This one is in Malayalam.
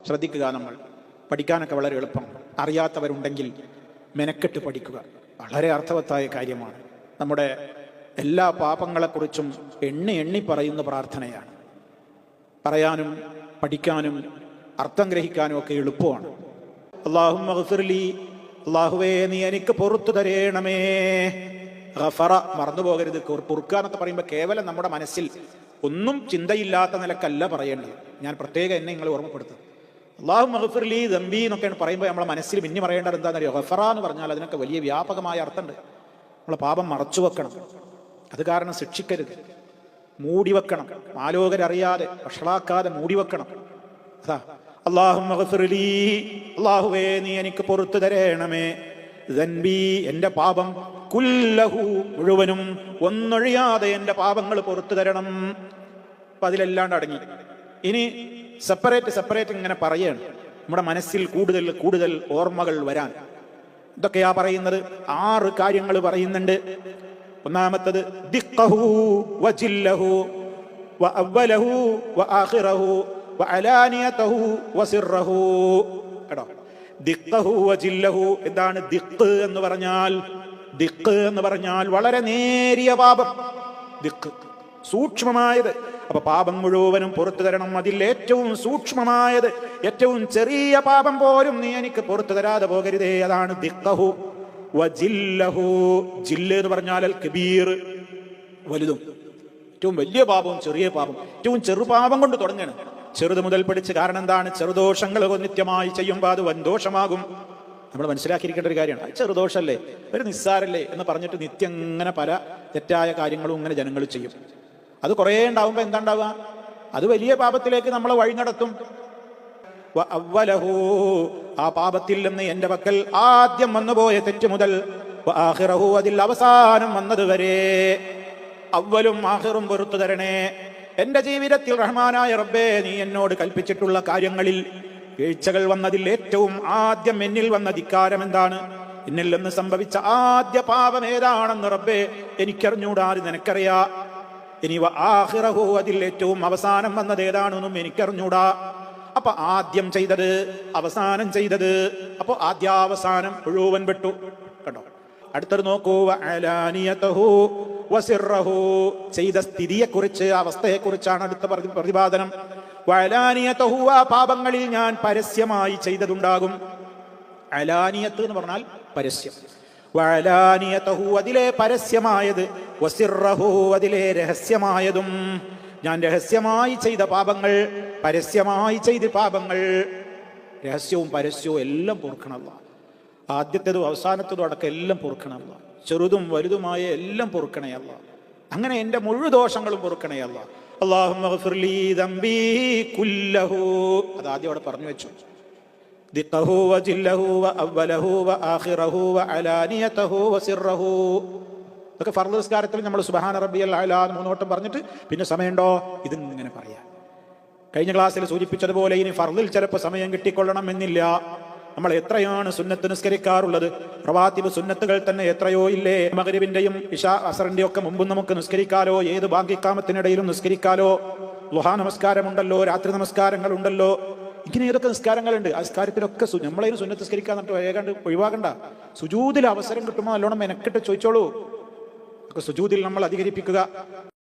ശ്രദ്ധിക്കുക. നമ്മൾ പഠിക്കാനൊക്കെ വളരെ എളുപ്പം. അറിയാത്തവരുണ്ടെങ്കിൽ മെനക്കെട്ട് പഠിക്കുക. വളരെ അർത്ഥവത്തായ കാര്യമാണ്. നമ്മുടെ എല്ലാ പാപങ്ങളെക്കുറിച്ചും എണ്ണി പറയുന്ന പ്രാർത്ഥനയാണ്. പറയാനും പഠിക്കാനും അർത്ഥം ഗ്രഹിക്കാനും ഒക്കെ എളുപ്പമാണ്. അല്ലാഹുമ്മ ഗ്ഫിർലി, അല്ലാഹുവേ നീ എനിക്ക് പുറത്തു തരേണമേ. ഗഫറ മറന്നു പോകരുത്. പൊറുക്കുക എന്നൊക്കെ പറയുമ്പോൾ കേവലം നമ്മുടെ മനസ്സിൽ ഒന്നും ചിന്തയില്ലാത്ത നിലക്കല്ല പറയേണ്ടത്. ഞാൻ പ്രത്യേകം എന്നെ നിങ്ങൾ ഓർമ്മപ്പെടുത്തും. അല്ലാഹുമ്മ ഗ്ഫിർലി ദംബി എന്നൊക്കെയാണ് പറയുമ്പോൾ നമ്മളെ മനസ്സിൽ പിന്നെ പറയേണ്ടത് എന്താണെന്നറിയോ? ഗഫറ എന്ന് പറഞ്ഞാൽ അതിനൊക്കെ വലിയ വ്യാപകമായ അർത്ഥമുണ്ട്. നമ്മളെ പാപം മറച്ചു വെക്കണം, അത് കാരണം ശിക്ഷിക്കരുത്, മൂടി വെക്കണം, ആലോകരറിയാതെ വഷളാക്കാതെ മൂടി വെക്കണം. അതാ അല്ലാഹുമ്മ ഗ്ഫിർലി, അല്ലാഹുവേ നീ എനിക്ക് പുറത്തു തരേണമേ. ദൻബി എന്റെ പാപം, കുല്ലഹു മുഴുവനും, ഒന്നൊഴിയാതെ എന്റെ പാപങ്ങൾ പുറത്തു തരണം. അപ്പൊ അതിലെല്ലാണ്ട് അടങ്ങി. ഇനി സെപ്പറേറ്റ് ഇങ്ങനെ പറയാണ് നമ്മുടെ മനസ്സിൽ കൂടുതൽ ഓർമ്മകൾ വരാൻ. ഇതൊക്കെയാ പറയുന്നത്. 6 കാര്യങ്ങൾ പറയുന്നുണ്ട്. ഒന്നാമത്തത് ദിഖഹു വജില്ലഹു വഅവ്വലഹു വആഖിറഹു വഅലാനിയതഹു വസിറഹു. കേട്ടോ, ദിഖഹു വജില്ലഹു. എന്താണ് ദിഖ് എന്ന് പറഞ്ഞാൽ? ദിഖ് എന്ന് പറഞ്ഞാൽ വളരെ നേരിയ പാപം. ദിഖ് സൂക്ഷ്മമായത്. അപ്പൊ പാപം മുഴുവനും പുറത്തു തരണം. അതിൽ ഏറ്റവും സൂക്ഷ്മമായത്, ഏറ്റവും ചെറിയ പാപം പോലും നീ എനിക്ക് പുറത്തു തരാതെ പോകരുതേ. അതാണ് ദിഖഹു വജില്ലഹു. ജില്ല് എന്ന് പറഞ്ഞാൽ അൽ കബീർ, വലുതും. ഏറ്റവും വലിയ പാപവും ചെറിയ പാപം. ഏറ്റവും ചെറുപാപം കൊണ്ട് തുടങ്ങണം, ചെറുത് മുതൽ പഠിച്ച്. കാരണം എന്താണ്? ചെറുദോഷങ്ങൾ നിത്യമായി ചെയ്യുമ്പോൾ അത് വൻദോഷമാകും. നമ്മൾ മനസ്സിലാക്കിയിരിക്കേണ്ട ഒരു കാര്യമാണ്. ചെറുദോഷല്ലേ, ഒരു നിസ്സാരല്ലേ എന്ന് പറഞ്ഞിട്ട് നിത്യം ഇങ്ങനെ പല തെറ്റായ കാര്യങ്ങളും ഇങ്ങനെ ജനങ്ങൾ ചെയ്യും. അത് കുറേ ഉണ്ടാവുമ്പോൾ എന്താ ഉണ്ടാവുക? അത് വലിയ പാപത്തിലേക്ക് നമ്മളെ വഴി നടത്തും. അവ്വലഹു, ആ പാപത്തിൽ നിന്ന് എന്റെ പക്കൽ ആദ്യം വന്നുപോയ തെറ്റ് മുതൽ, ആഖിറഹു, അതിൽ അവസാനം വന്നത് വരെ, അവ്വലും ആഖിറും പൊറുത്തു തരണേ. എന്റെ ജീവിതത്തിൽ റഹ്മാനായ റബ്ബേ നീ എന്നോട് കൽപ്പിച്ചിട്ടുള്ള കാര്യങ്ങളിൽ വീഴ്ചകൾ വന്നതിൽ ഏറ്റവും ആദ്യം എന്നിൽ വന്ന ധിക്കാരം എന്താണ്? എന്നിൽ നിന്ന് സംഭവിച്ച ആദ്യ പാപം ഏതാണെന്ന് റബ്ബേ എനിക്കറിഞ്ഞൂടാ, നിനക്കറിയാ. ഇനി ആഖിറഹു, അതിൽ ഏറ്റവും അവസാനം വന്നത് ഏതാണെന്നും എനിക്കറിഞ്ഞൂടാ. അപ്പൊ ആദ്യം ചെയ്തത്, അവസാനം ചെയ്തത്, അപ്പൊ ആദ്യാവസാനം മുഴുവൻ പെട്ടു. കേട്ടോ, അടുത്തത് നോക്കൂ. വഅലാനിയതഹു വസിറഹു, ചെയ്ത സ്ഥിതിയെക്കുറിച്ച്, അവസ്ഥയെക്കുറിച്ചാണ് അടുത്ത പ്രതിപാദനം. വഅലാനിയതഹു, ആ പാപങ്ങളിൽ ഞാൻ പരസ്യമായി ചെയ്തതുണ്ടാകും. അലാനിയത്ത് എന്ന് പറഞ്ഞാൽ പരസ്യം. വഅലാനിയതഹു, അതിലെ പരസ്യമായത്. വസിറഹു, അതിലെ രഹസ്യമായതും. ഞാൻ രഹസ്യമായി ചെയ്ത പാപങ്ങൾ, പരസ്യമായി ചെയ്ത പാപങ്ങൾ, രഹസ്യവും പരസ്യവും എല്ലാം പൊറുക്കണമല്ല. ആദ്യത്തേതും അവസാനത്തേതും അടക്കം എല്ലാം പൊറുക്കണമല്ല. ചെറുതും വലുതുമായ എല്ലാം പൊറുക്കണയല്ല. അങ്ങനെ എൻ്റെ മുഴുവൻ ദോഷങ്ങളും പൊറുക്കണയല്ല. അല്ലാഹുമ്മ ഗ്ഫിർലി ദംബി കുല്ലഹു, അതാദ്യം അവിടെ പറഞ്ഞു വെച്ചു. ദിഖഹു വജില്ലഹു വഅവ്വലഹു വആഖിറഹു വഅലാനിയതഹു വസിറഹു. ഇതൊക്കെ ഫർള് നിസ്കാരത്തിൽ നമ്മൾ സുബ്ഹാന റബ്ബിയൽ അഅ്ലാ 3 വട്ടം പറഞ്ഞിട്ട് പിന്നെ സമയമുണ്ടോ ഇതിങ്ങനെ പറയാം. കഴിഞ്ഞ ക്ലാസ്സിൽ സൂചിപ്പിച്ചതുപോലെ ഇനി ഫർളിൽ ചിലപ്പോൾ സമയം കിട്ടിക്കൊള്ളണം എന്നില്ല. നമ്മൾ എത്രയാണ് സുന്നത്ത് നിസ്കരിക്കാറുള്ളത്? റവാത്തിബ് സുന്നത്തുകൾ തന്നെ എത്രയോ ഇല്ലേ? മഗ്രിബിന്റെയും ഇശാ അസറിന്റെയും ഒക്കെ മുമ്പ് നമുക്ക് നിസ്കരിക്കാലോ, ഏത് ബാങ്കിക്കാമത്തിനിടയിലും നിസ്കരിക്കാലോ. ളുഹാ നമസ്കാരമുണ്ടല്ലോ, രാത്രി നമസ്കാരങ്ങളുണ്ടല്ലോ. ഇങ്ങനെ ഏതൊക്കെ നിസ്കാരങ്ങളുണ്ട്. ആ നിസ്കാരത്തിലൊക്കെ നമ്മളതിന് സുന്നത്ത് നിസ്കരിക്കാൻ എന്നിട്ട് വേഗം ഒഴിവാകണ്ട. സുജൂദിൽ അവസരം കിട്ടുമ്പോൾ നല്ലോണം മെനക്കെട്ട് ചോദിച്ചോളൂ. സുജൂദിൽ നമ്മൾ അധികരിപ്പിക്കുക.